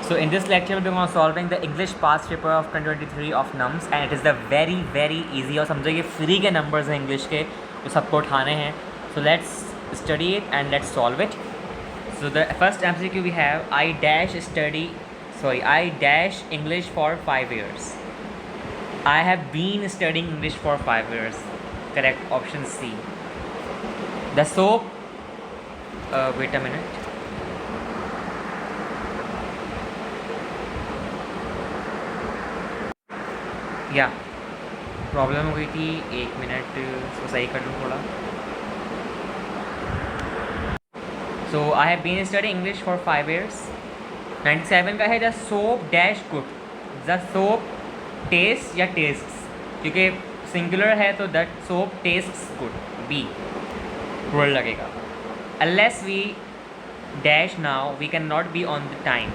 So in this lecture we'll be going to solving the English past paper of 2023 of NUMS and it is the very easy और समझो ये free के numbers हैं English के जो सबको उठाने हैं. So let's study it and let's solve it. So the first MCQ we have I dash English for 5 years. I have been studying English for 5 years. Correct option C. The soap wait a minute. या problem हो गई थी, 1 minute इसको सही कर लूँ थोड़ा. So I have been study English for 5 years. 97 का है the soap dash good. The soap test या टेस्ट्स, क्योंकि सिंगुलर है तो the soap tests good. B rule लगेगा. Unless we dash now we can not be on the time.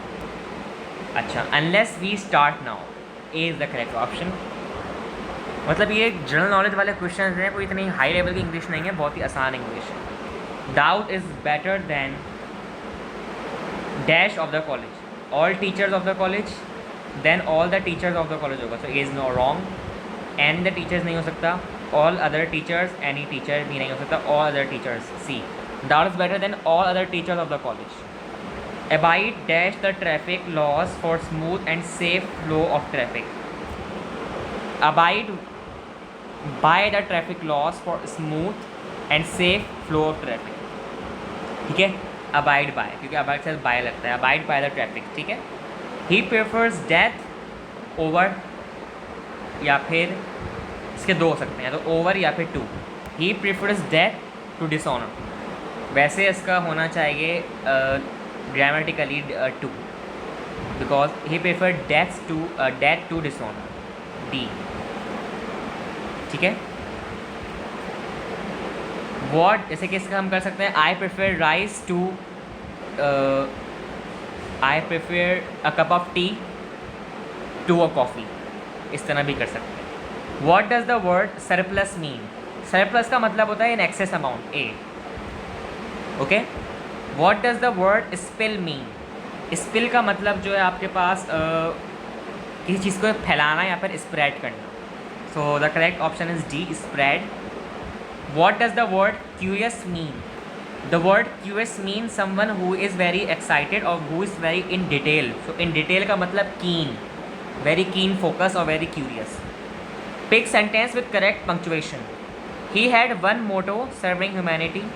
अच्छा, unless we start now A is the correct option. मतलब ये general knowledge वाले question हैं, कोई इतनी हाई लेवल की English नहीं है, बहुत ही आसान इंग्लिश है. Doubt is better than dash of the college. All teachers of the college, then all the teachers of the college होगा. So A is no wrong. And the teachers नहीं हो सकता. All other teachers, any teacher भी नहीं हो सकता. All other teachers. C doubt is better than all other teachers of the college. Abide dash the traffic laws for smooth and safe flow of traffic. Abide by the traffic laws for smooth and safe flow of traffic. ठीक है, abide by, क्योंकि abide से by लगता है. abide by the traffic. ठीक है. He prefers death over, या फिर इसके दो हो सकते हैं, या तो over या फिर to. He prefers death to dishonor. वैसे इसका होना चाहिए grammatically to, because he preferred death to dishonor. D. ठीक है. What, जैसे कि इसका हम कर सकते हैं I prefer rice to I prefer a cup of tea to a coffee. इस तरह भी कर सकते हैं. What does the word surplus mean? Surplus का मतलब होता है in excess amount. A. Okay. What does the word spill mean? Spill का मतलब जो है आपके पास किसी चीज़ को फैलाना या फिर स्प्रेड करना. So the correct option is D, spread. What does the word curious mean? The word curious means someone who is very excited or who is very in detail. So in detail का मतलब keen, very keen focus or very curious. Pick sentence with correct punctuation. He had one motto, serving humanity.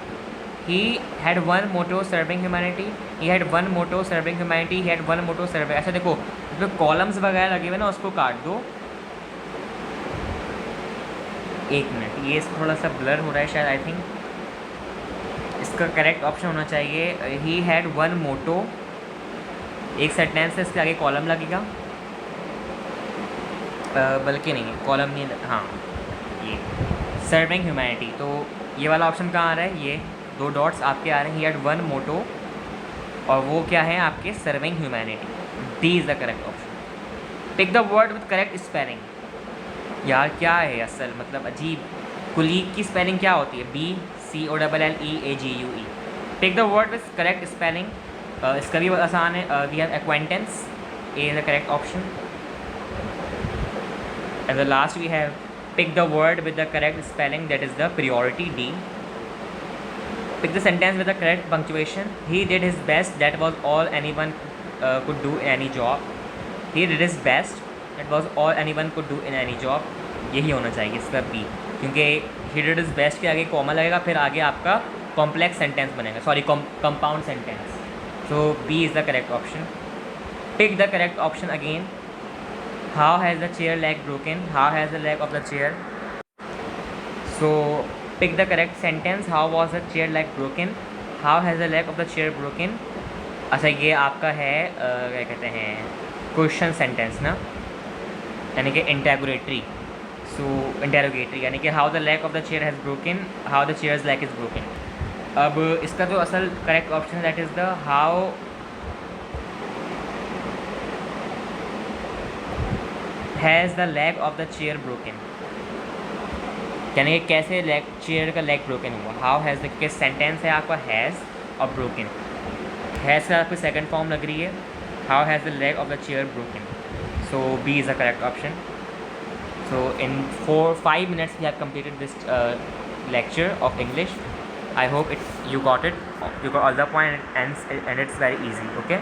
He had one motto, serving humanity. He had one motto, serving humanity. He had one motto, serving. ऐसा देखो, जो columns वगैरह लगे हुए ना उसको काट दो. 1 मिनट, ये थोड़ा सा ब्लर हो रहा है शायद. आई थिंक इसका करेक्ट ऑप्शन होना चाहिए ही हैड वन मोटो. एक सेंटेंस है, इसके आगे कॉलम लगेगा, बल्कि नहीं कॉलम नहीं. हाँ, ये सर्विंग ह्यूमैनिटी. तो ये वाला ऑप्शन कहाँ आ रहा है? ये 2 डॉट्स आपके आ रहे हैं. ही हैड वन मोटो और वो क्या है आपके? Serving humanity. D is the correct option. Pick the word with correct spelling. यार क्या है असल, मतलब अजीब. कुलीग की स्पेलिंग क्या होती है? BCOLLEAGUE. Pick the word with correct spelling. इसका भी बहुत आसान है. We have acquaintance. A is the correct option. And the last we have pick the word with the correct spelling, that is the priority. D. Pick the sentence with the correct punctuation. He did his best, that was all anyone could do in any job. He did his best, that was all anyone could do in any job. यही होना चाहिए इसका B, क्योंकि he did his best के आगे comma लगेगा, फिर आगे आपका कॉम्प्लेक्स सेंटेंस बनेगा, sorry compound sentence. So B is the correct option. Pick the correct option again. How has the chair leg broken? How has the leg of the chair? So pick the correct sentence. How was the chair leg broken? How has the leg of the chair broken? अच्छा, ये आपका है क्या कहते हैं, question sentence ना, यानी कि इंटेरोगेटरी. सो इंटेरोगेटरी यानी कि how the leg of the chair has broken, how the chairs leg is broken. अब इसका जो असल करेक्ट ऑप्शन है that is the how has the leg of the chair broken. यानी कि कैसे लेग, चेयर का लेग ब्रोकन हुआ. हाउ हैज़ द, के सेंटेंस है आपका हैज़ और ब्रोकन. हैज़ का आपकी सेकंड फॉर्म लग रही है How has the leg of the chair broken? So B is the correct option. So in 5 minutes we have completed this lecture of English. I hope you got it. You got all the point, and and it's very easy. Okay.